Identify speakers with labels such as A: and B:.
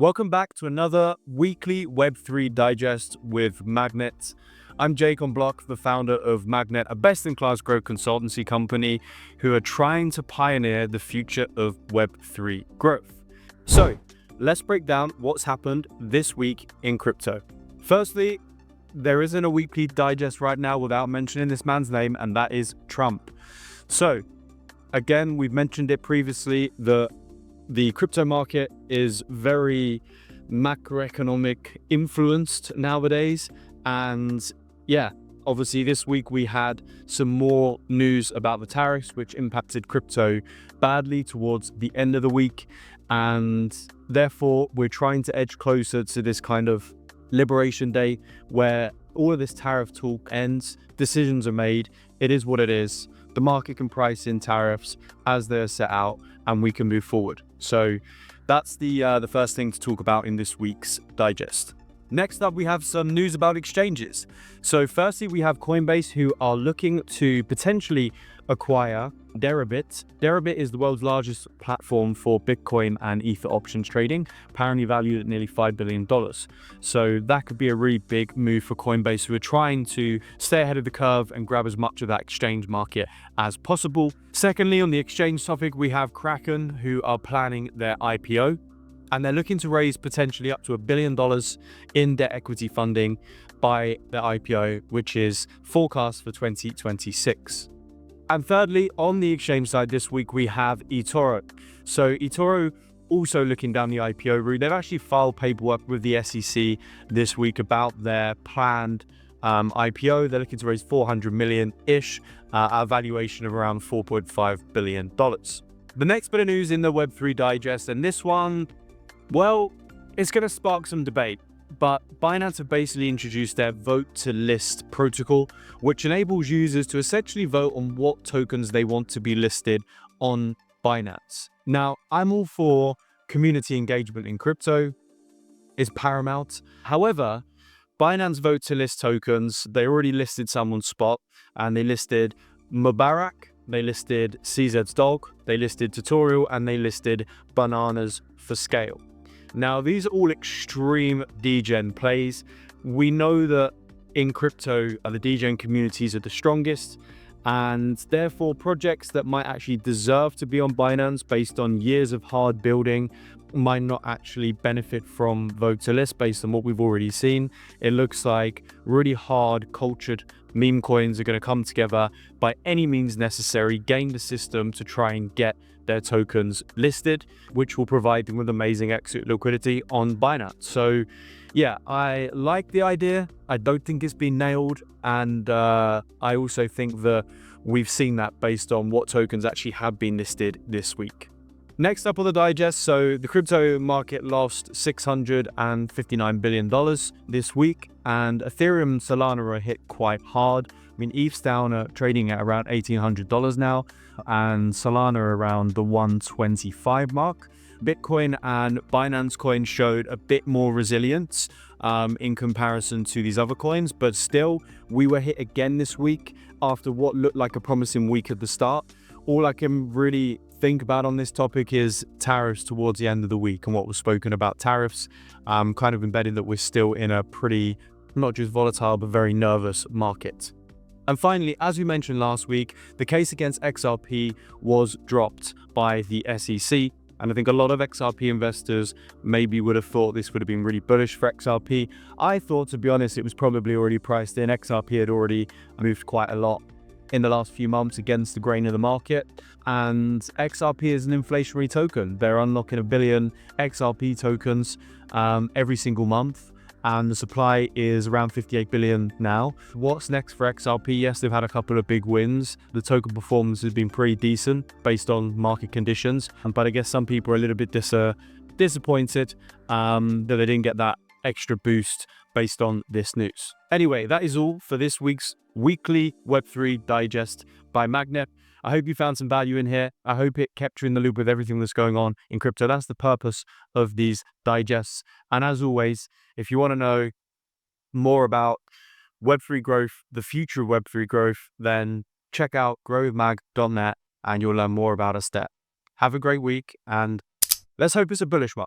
A: Welcome back to another weekly Web3 Digest with Magnet. I'm Jake on Block, the founder of Magnet, a best-in-class growth consultancy company who are trying to pioneer the future of Web3 growth. So let's break down what's happened this week in crypto. Firstly, there isn't a weekly digest right now without mentioning this man's name, and that is Trump. So again, we've mentioned it previously, the crypto market is very macroeconomic influenced nowadays. And yeah, obviously this week we had some more news about the tariffs, which impacted crypto badly towards the end of the week. And therefore, we're trying to edge closer to this kind of liberation day where all of this tariff talk ends, decisions are made, it is what it is. The market can price in tariffs as they're set out and we can move forward. So that's the first thing to talk about in this week's digest. Next up, we have some news about exchanges. So firstly, we have Coinbase, who are looking to potentially acquire Deribit. Deribit is the world's largest platform for Bitcoin and Ether options trading, apparently valued at nearly $5 billion. So that could be a really big move for Coinbase, who are trying to stay ahead of the curve and grab as much of that exchange market as possible. Secondly, on the exchange topic, we have Kraken, who are planning their IPO. And they're looking to raise potentially up to $1 billion in debt equity funding by the IPO, which is forecast for 2026. And thirdly, on the exchange side this week, we have eToro. So eToro also looking down the IPO route. They've actually filed paperwork with the SEC this week about their planned IPO. They're looking to raise 400 million-ish at a valuation of around $4.5 billion. The next bit of news in the Web3 Digest, and this one, well, it's going to spark some debate, but Binance have basically introduced their vote to list protocol, which enables users to essentially vote on what tokens they want to be listed on Binance. Now, I'm all for community engagement in crypto, is paramount. However, Binance vote to list tokens, they already listed some on Spot, and they listed Mubarak, they listed CZ's dog, they listed Tutorial, and they listed Bananas for Scale. Now, these are all extreme degen plays. We know that in crypto, the degen communities are the strongest, and therefore projects that might actually deserve to be on Binance based on years of hard building might not actually benefit from vote to list based on what we've already seen. It looks like really hard cultured meme coins are going to come together by any means necessary, game the system to try and get their tokens listed, which will provide them with amazing exit liquidity on Binance. So yeah, I like the idea. I don't think it's been nailed. And I also think that we've seen that based on what tokens actually have been listed this week. Next up on the digest, so the crypto market lost $659 billion this week, and Ethereum and Solana are hit quite hard. I mean, ETH's down trading at around $1,800 now, and Solana around the 125 mark. Bitcoin and Binance Coin showed a bit more resilience in comparison to these other coins, but still, we were hit again this week after what looked like a promising week at the start. All I can really think about on this topic is tariffs towards the end of the week and what was spoken about tariffs. Kind of embedded that we're still in a pretty, not just volatile, but very nervous market. And finally, as we mentioned last week, the case against XRP was dropped by the SEC. And I think a lot of XRP investors maybe would have thought this would have been really bullish for XRP. I thought, to be honest, it was probably already priced in. XRP had already moved quite a lot in the last few months against the grain of the market, and XRP is an inflationary token. They're unlocking 1 billion XRP tokens every single month, and the supply is around 58 billion now. What's next for XRP? Yes, they've had a couple of big wins. The token performance has been pretty decent based on market conditions, but I guess some people are a little bit disappointed that they didn't get that extra boost based on this news. Anyway, that is all for this week's weekly Web3 Digest by Magnet. I hope you found some value in here. I hope it kept you in the loop with everything that's going on in crypto. That's the purpose of these digests. And as always, if you want to know more about Web3 growth, the future of Web3 growth, then check out growwithmag.net and you'll learn more about us there. Have a great week, and let's hope it's a bullish one.